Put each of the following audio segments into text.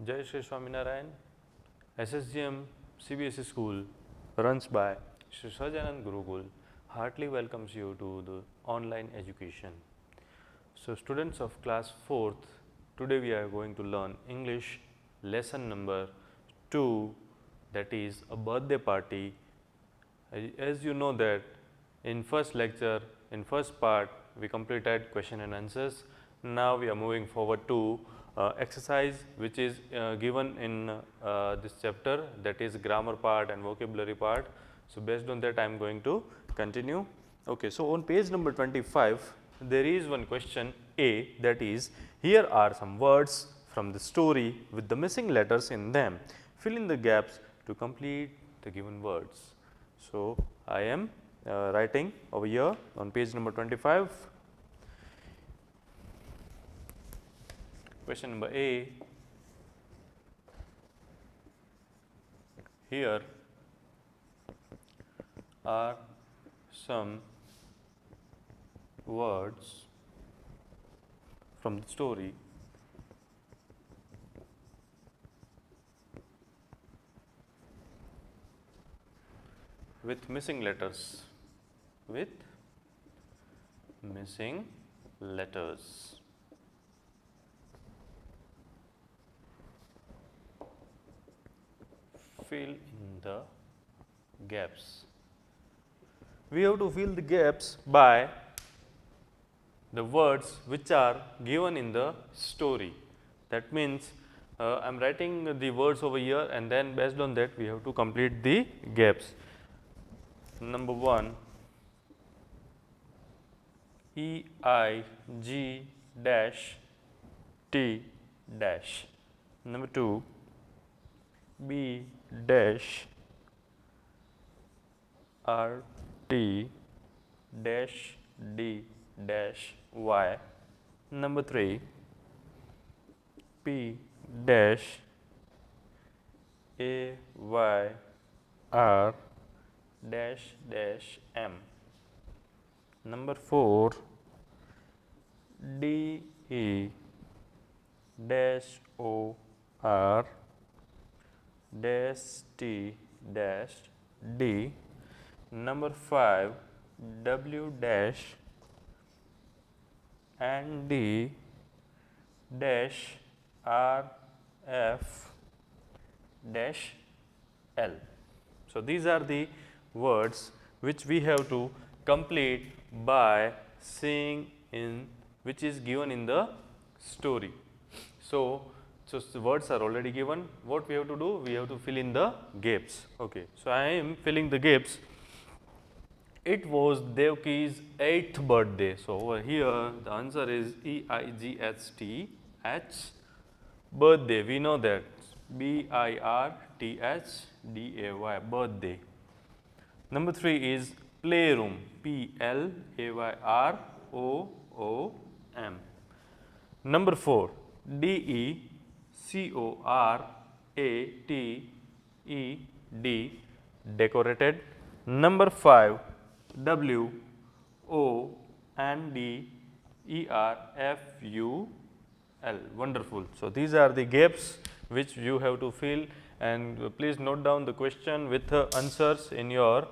Jai Shri Swaminarayan. SSGM CBSE school runs by Shri Sajanand Gurukul heartily welcomes you to the online education. So students of class 4th, today we are going to learn English lesson number 2, that is a birthday party. As you know that in first lecture, in first part we completed question and answers. Now we are moving forward to exercise which is given in this chapter, that is grammar part and vocabulary part. So based on that I am going to continue. Okay, so on page number 25 there is one question A, that is, here are some words from the story with the missing letters in them. Fill in the gaps to complete the given words. So, I am writing over here on page number 25. Question number A, here are some words from the story with missing letters, with missing letters. Fill in the gaps. We have to fill the gaps by the words which are given in the story. That means, I am writing the words over here and then based on that we have to complete the gaps. Number 1, EIG dash T dash. Number 2, B dash RT dash D dash Y. Number 3, P dash AYR dash dash M. Number 4, DE dash OR dash T dash D. Number 5, W dash and D dash RF dash L. So these are the words which we have to complete by seeing in which is given in the story. So the words are already given. What we have to do? We have to fill in the gaps. Okay. So I am filling the gaps. It was Devki's 8th birthday. So over here the answer is EIGHT H, birthday. We know that BIRTHDAY, birthday. Number 3 is playroom, PLAYROOM. Number 4, DECORATED, decorated. Number 5, WONDERFUL, wonderful. So these are the gaps which you have to fill, and please note down the question with answers in your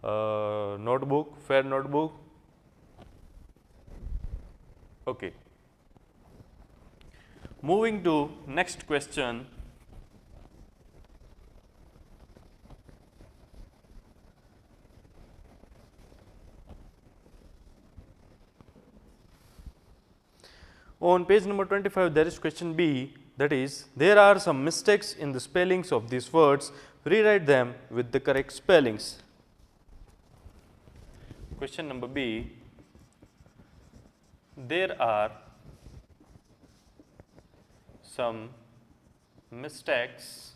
notebook, fair notebook. Okay. Moving to next question. On page number 25 there is question B, that is, there are some mistakes in the spellings of these words, rewrite them with the correct spellings. Question number B, there are some mistakes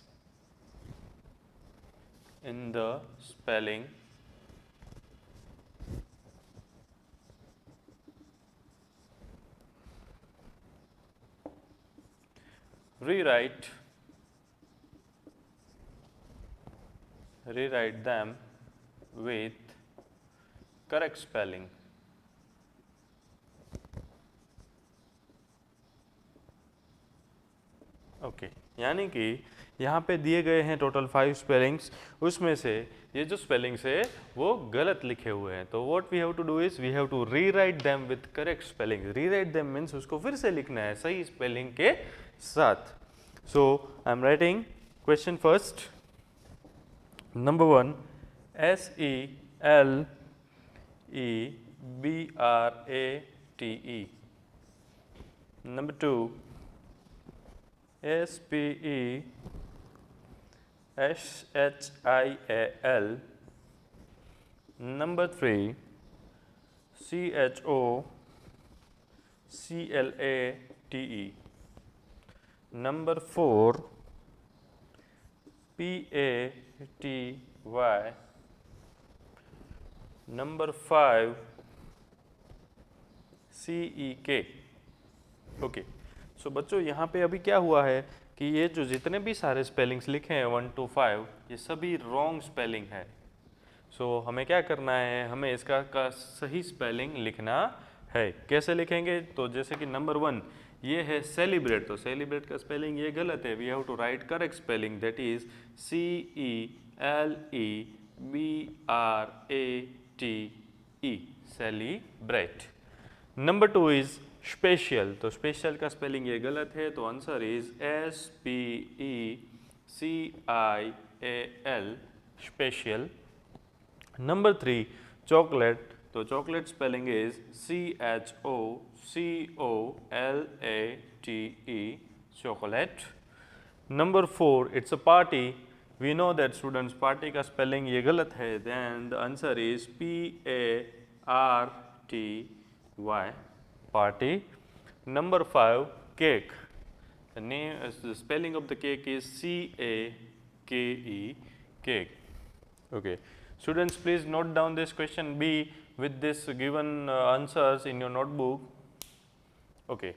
in the spelling rewrite them with correct spelling. Okay, यानी कि यहाँ पे दिए गए हैं total 5 spellings, उसमें से ये जो स्पेलिंग्स है वो गलत लिखे हुए हैं। तो what we have to do is we have to rewrite them with correct spelling. Rewrite them means उसको फिर से लिखना है सही स्पेलिंग के साथ। So I am writing question first, number 1 SELEBRATE, number 2 SPESHIAL, number 3 CHOCLATE, number 4 PATY, number 5 CEK। Okay, सो बच्चों यहाँ पे अभी क्या हुआ है कि ये जो जितने भी सारे स्पेलिंग्स लिखे हैं 1 to 5 ये सभी रॉन्ग स्पेलिंग है। सो हमें क्या करना है, हमें इसका का सही स्पेलिंग लिखना है। कैसे लिखेंगे, तो जैसे कि नंबर 1 ये है सेलिब्रेट, तो सेलिब्रेट का स्पेलिंग ये गलत है। We have to write correct spelling, that is CELEBRATE, celebrate. Number 2 is special, तो स्पेशल का स्पेलिंग ये गलत है, तो answer is SPECIAL, special. Number 3 chocolate, तो chocolate spelling is CHOCOLATE, chocolate. Number 4 it's a party, we know that students party का spelling ये गलत है, then the answer is PARTY, party. Number 5 cake, the name the spelling of the cake is CAKE, cake. Okay, students please note down this question B with this given answers in your notebook. Okay,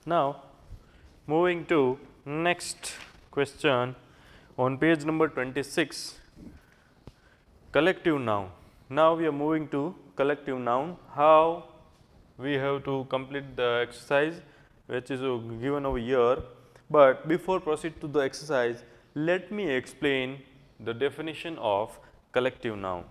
now moving to next question on page number 26, collective noun. Now we are moving to collective noun. How we have to complete the exercise which is given over here, but before proceed to the exercise, let me explain the definition of collective noun.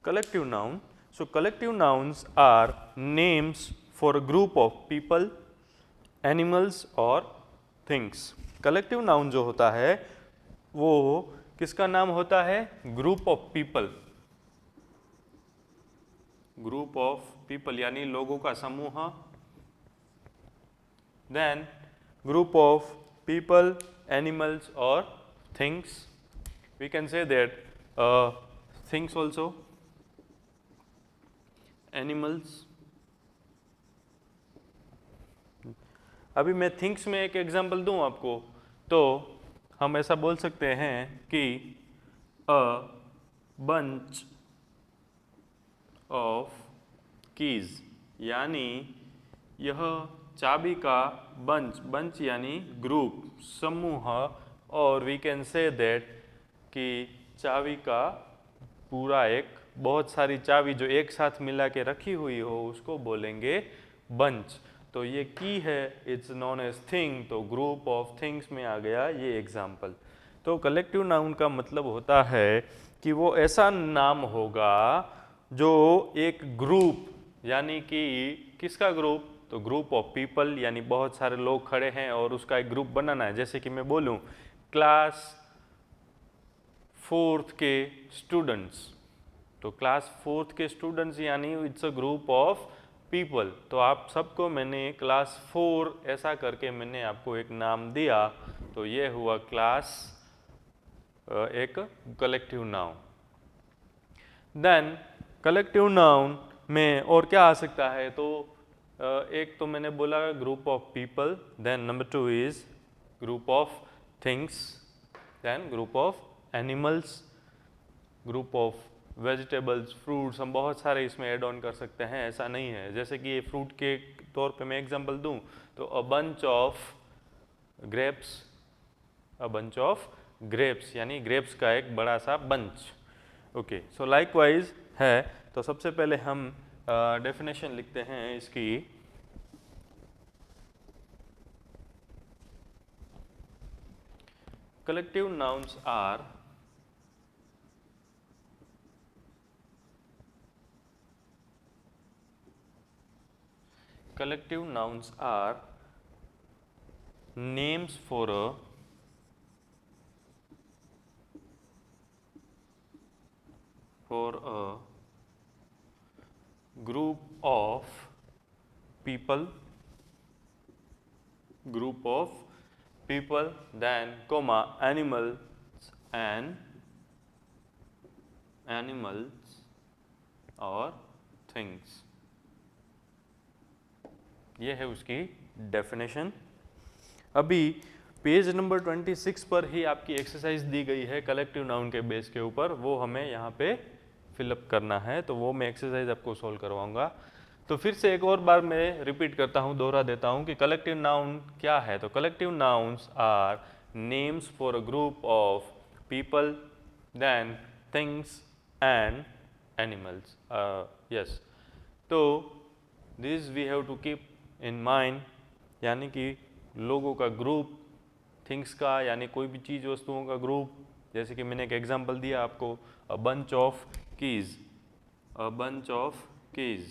Collective noun. So collective nouns are names for a group of people, animals or things. Collective noun जो होता है वो किसका नाम होता है, group of people, group of people यानी लोगों का समूह। Then group of people, animals और things, we can say that things also, animals. अभी मैं थिंग्स में एक एग्जांपल दूं आपको, तो हम ऐसा बोल सकते हैं कि अ बंच ऑफ कीज, यानी यह चाबी का बंच, बंच यानी ग्रुप, समूह, और वी कैन से दैट कि चाबी का पूरा एक बहुत सारी चाबी जो एक साथ मिला के रखी हुई हो उसको बोलेंगे बंच। तो ये की है, इट्स नॉन एज थिंग, तो ग्रुप ऑफ थिंग्स में आ गया ये एग्जाम्पल। तो कलेक्टिव नाउन का मतलब होता है कि वो ऐसा नाम होगा जो एक ग्रुप, यानी कि किसका ग्रुप, तो ग्रुप ऑफ पीपल यानी बहुत सारे लोग खड़े हैं और उसका एक ग्रुप बनाना है। जैसे कि मैं बोलूँ क्लास 4th के स्टूडेंट्स, तो क्लास 4th के स्टूडेंट्स यानी it's a group of people. तो आप सबको मैंने क्लास 4 ऐसा करके मैंने आपको एक नाम दिया, तो ये हुआ क्लास एक collective noun. Then collective noun में और क्या आ सकता है, तो एक तो मैंने बोला group of people, then number 2 is group of things, then group of animals, group of vegetables, fruits, हम बहुत सारे इसमें ऐड ऑन कर सकते हैं, ऐसा नहीं है। जैसे कि ये फ्रूट के तौर पे मैं एग्जांपल दूं तो a bunch of grapes, a bunch of grapes यानी ग्रेप्स का एक बड़ा सा बंच। ओके, सो लाइकवाइज है। तो सबसे पहले हम डेफिनेशन लिखते हैं इसकी। Collective nouns are names for a group of people, then comma animals और things। ये है उसकी डेफिनेशन। अभी पेज नंबर 26 पर ही आपकी एक्सरसाइज दी गई है कलेक्टिव नाउन के बेस के ऊपर, वो हमें यहाँ पे फिलअप करना है, तो वो मैं एक्सरसाइज आपको सॉल्व करवाऊंगा। तो फिर से एक और बार मैं रिपीट करता हूँ, दोहरा देता हूँ कि कलेक्टिव नाउन क्या है। तो collective nouns are names for a group of people, then things and animals. Yes, तो this we have to keep in mind, यानी कि लोगों का ग्रुप, थिंग्स का यानी कोई भी चीज़ वस्तुओं का ग्रुप। जैसे कि मैंने एक एग्जांपल दिया आपको, a bunch of keys, a bunch of keys,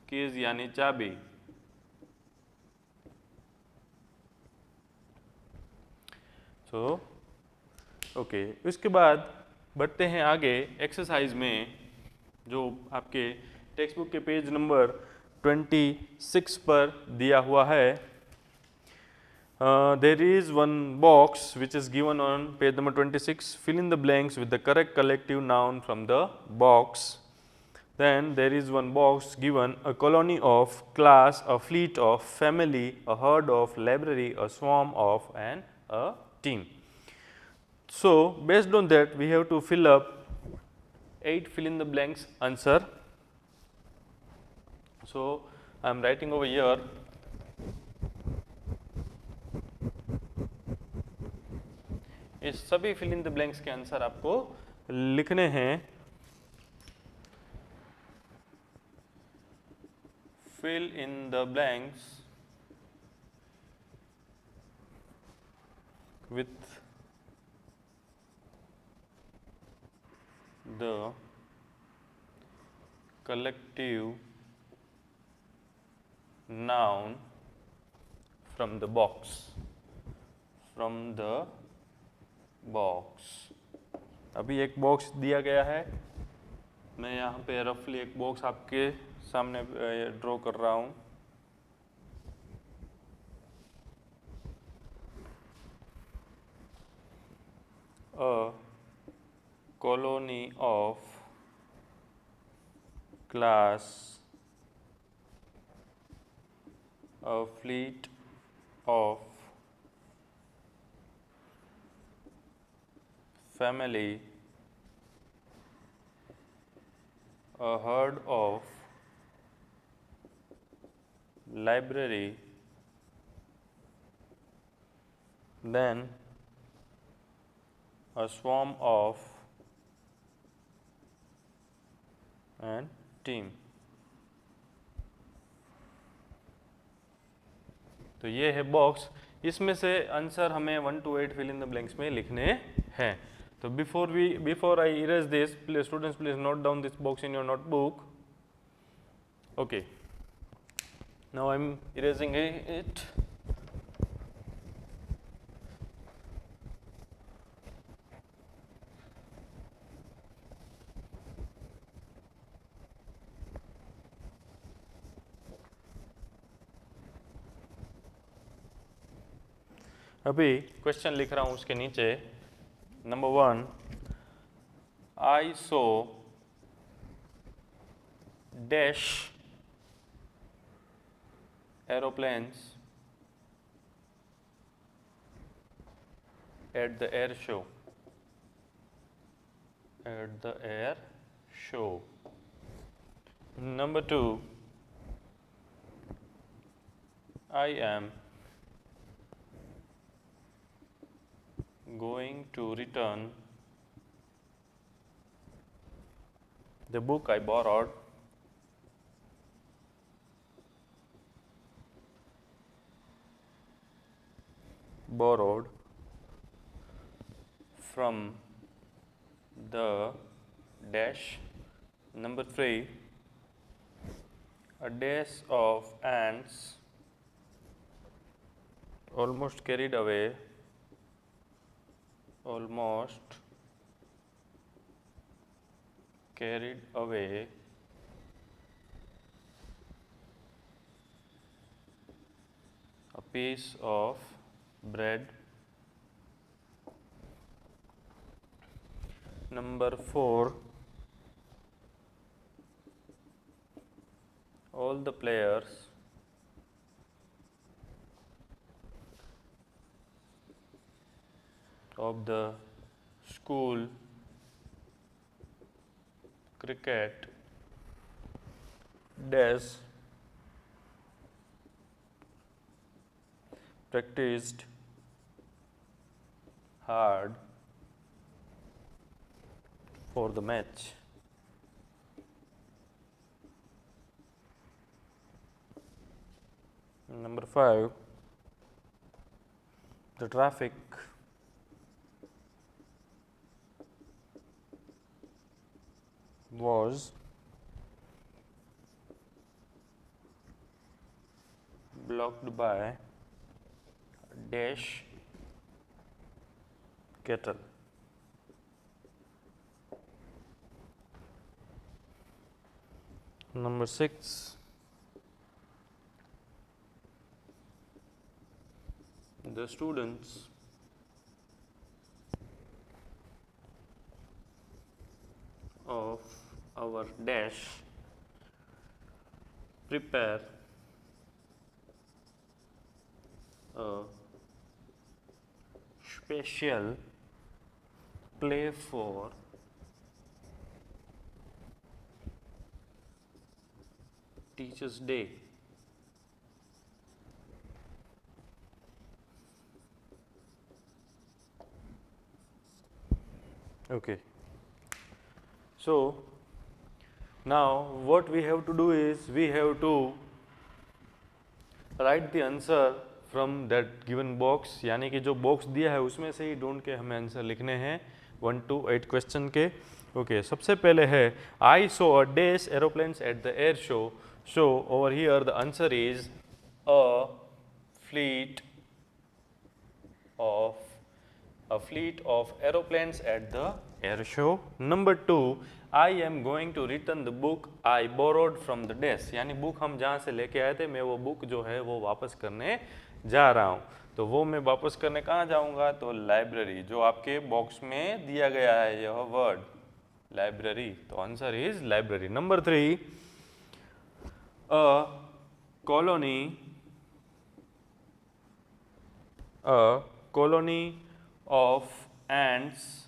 keys यानी चाबी। सो ओके, उसके बाद बढ़ते हैं आगे एक्सरसाइज में, जो आपके टेक्स्ट बुक के पेज नंबर 26 पर दिया हुआ है। There is one box which is given on page number 26. Fill in the blanks with the correct collective noun from the box. Then there is one box given a colony of, class, a fleet of, family, a herd of, library, a swarm of, and a team. So based on that we have to fill up 8 fill in the blanks answer. So I am writing over here. इस सभी fill in the blanks के answer आपको लिखने हैं। Fill in the blanks with the collective noun from the box, box. अभी एक box दिया गया है, मैं यहाँ पे रफली एक बॉक्स आपके सामने ड्रॉ कर रहा हूँ। A colony of, class, a fleet of, family, a herd of, library, then a swarm of, and team। तो ये है बॉक्स, इसमें से आंसर हमें 1 to 8 fill in the blanks में लिखने हैं। तो before I erase this, please students please note down this box in your notebook. Okay, now I am erasing it. अभी क्वेश्चन लिख रहा हूँ उसके नीचे। Number 1, I saw dash aeroplanes at the air show. At the air show. Number 2, I am going to return the book I borrowed from the dash. Number 3, a dash of ants almost carried away a piece of bread. Number 4, all the players of the school cricket dash practiced hard for the match. Number 5, the traffic was blocked by dash kettle. Number 6, the students of our dash prepare a special play for Teachers' Day. Okay. So now what we have to do is we have to write the answer from that given box, यानी कि जो box दिया है उसमें से ही ढूंढ के हमें आंसर लिखने हैं 1 to 8 क्वेश्चन के. ओके सबसे पहले है I saw a dash aeroplanes at the air show. So over here the answer is a fleet of aeroplanes at the air show. Number 2, I am going to return the book I borrowed from the desk. यानी book हम जहाँ से लेके आए थे मैं वो book जो है वो वापस करने जा रहा हूँ. तो वो मैं वापस करने कहाँ जाऊँगा? तो लाइब्रेरी, जो आपके बॉक्स में दिया गया है यह वर्ड लाइब्रेरी. तो answer is library. Number 3, a colony of ants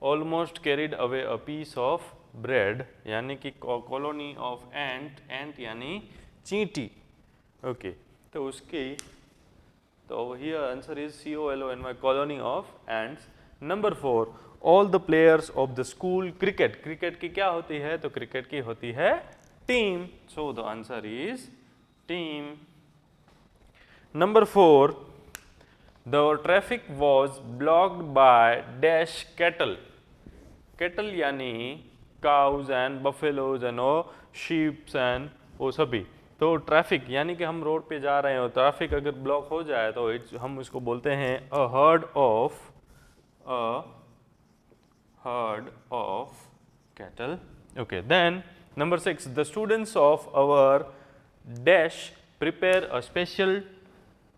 almost carried away a piece of bread. यानी कि colony of ant यानी चींटी. ओके तो उसकी तो here answer is colony, colony of ants. Number 4, all the players of the school cricket. Cricket की क्या होती है? तो क्रिकेट की होती है team. So the answer is team. Number 4, the traffic was blocked by dash cattle. Cattle यानी cows and buffaloes and sheep and वो सभी. तो ट्रैफिक यानी कि हम रोड पे जा रहे हो, ट्रैफिक अगर ब्लॉक हो जाए तो हम उसको बोलते हैं a herd of cattle. Okay then number 6, the students of our dash prepare a special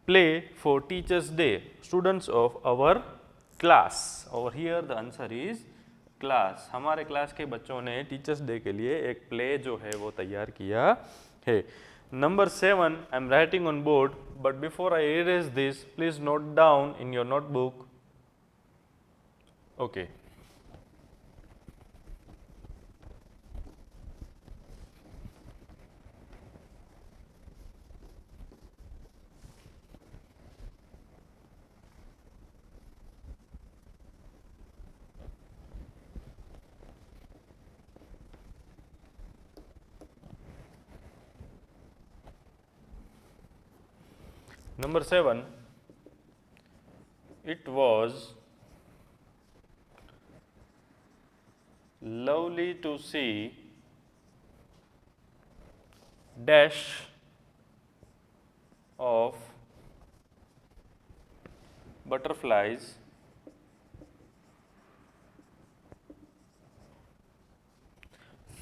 play for teachers day. Students of our class. Over here the answer is class. हमारे class के बच्चों ने टीचर्स डे के लिए एक play जो है वो तैयार किया है. Number 7, I am writing on board, but before I erase this, please note down in your notebook. Okay. Number 7, it was lovely to see dash of butterflies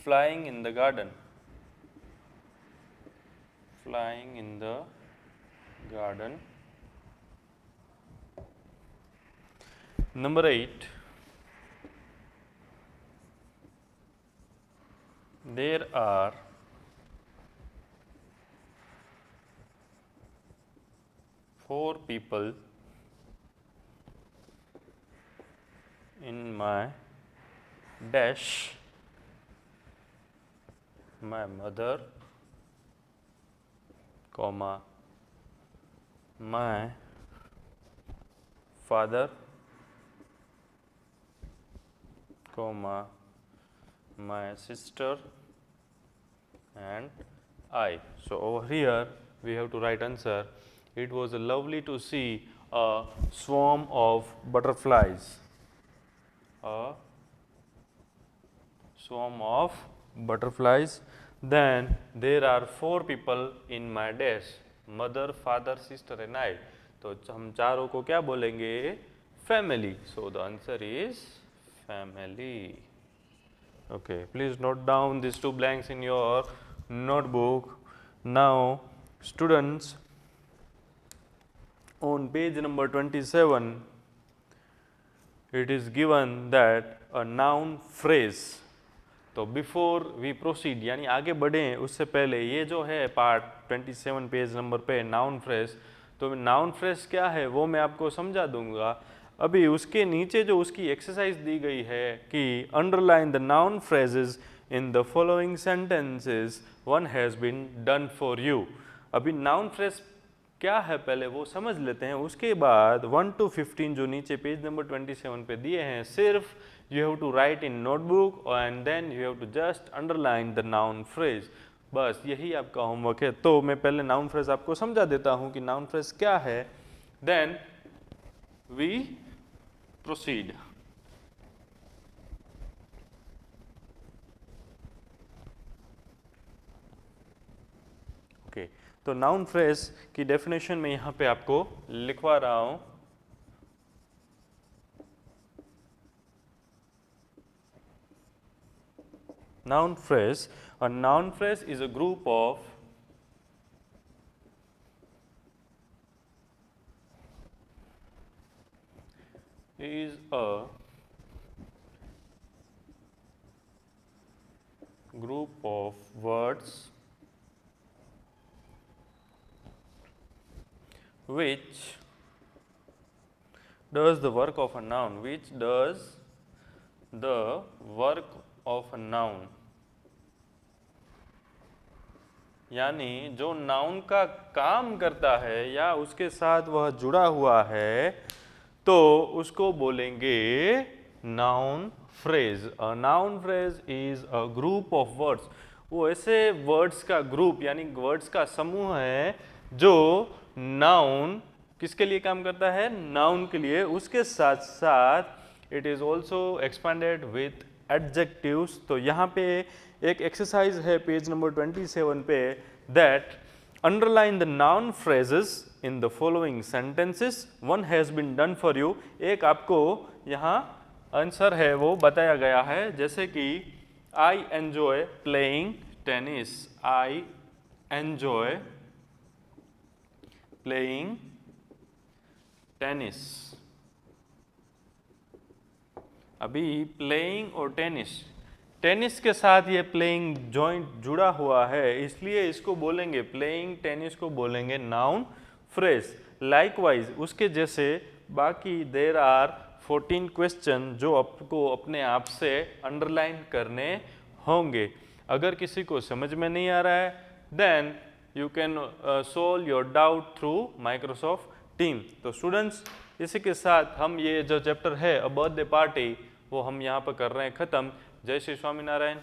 flying in the garden. Flying in the garden. Number 8, there are 4 people in my dash, my mother, comma, my father, comma, my sister and I. So, over here we have to write answer. It was lovely to see a swarm of butterflies. A swarm of butterflies. Then there are 4 people in my dash, mother, father, sister and I. तो हम चारों को क्या बोलेंगे? Family. So the answer is family. Okay, please note down these 2 blanks in your notebook. Now, students, on page number 27, it is given that a noun phrase. तो before we proceed यानी आगे बढ़ें उससे पहले ये जो है पार्ट 27 पेज नंबर पे नाउन फ्रेज, तो नाउन फ्रेज क्या है वो मैं आपको समझा दूंगा। अभी उसके नीचे जो उसकी एक्सरसाइज दी गई है कि underline the noun phrases in the following sentences one has been done for you. अभी नाउन फ्रेज क्या है पहले वो समझ लेते हैं, उसके बाद 1 to 15 जो नीचे पेज नंबर 27 पे दिए हैं सिर्फ you have to write in notebook and then you have to just underline the noun phrase. बस यही आपका होमवर्क है। तो मैं पहले नाउन फ्रेज आपको समझा देता हूँ कि नाउन फ्रेज क्या है, then we proceed. ओके, तो नाउन फ्रेज की डेफिनेशन में यहाँ पे आपको लिखवा रहा हूँ। Noun phrase. A noun phrase is a group of words which does the work of a noun, which does the work of a noun, यानी जो नाउन का काम करता है या उसके साथ वह जुड़ा हुआ है तो उसको बोलेंगे noun phrase. A noun phrase is a group of words. वो ऐसे वर्ड्स का ग्रुप यानी वर्ड्स का समूह है जो नाउन किसके लिए काम करता है? नाउन के लिए। उसके साथ साथ it is also expanded with adjectives. तो यहाँ पे एक एक्सरसाइज है पेज नंबर 27 पे, that underline the noun phrases in the following sentences one has been done for you. एक आपको यहाँ आंसर है वो बताया गया है, जैसे कि I enjoy playing tennis. I enjoy playing tennis. अभी प्लेइंग और टेनिस टेनिस के साथ ये प्लेइंग जॉइंट जुड़ा हुआ है, इसलिए इसको बोलेंगे, प्लेइंग टेनिस को बोलेंगे नाउन फ्रेज। लाइकवाइज उसके जैसे बाकी देर आर 14 क्वेश्चन जो आपको अपने आप से अंडरलाइन करने होंगे। अगर किसी को समझ में नहीं आ रहा है then you can solve your doubt through Microsoft team. तो स्टूडेंट्स, इसी के साथ हम ये जो चैप्टर है अ बर्थडे पार्टी वो हम यहाँ पर कर रहे हैं ख़त्म। जय श्री स्वामीनारायण।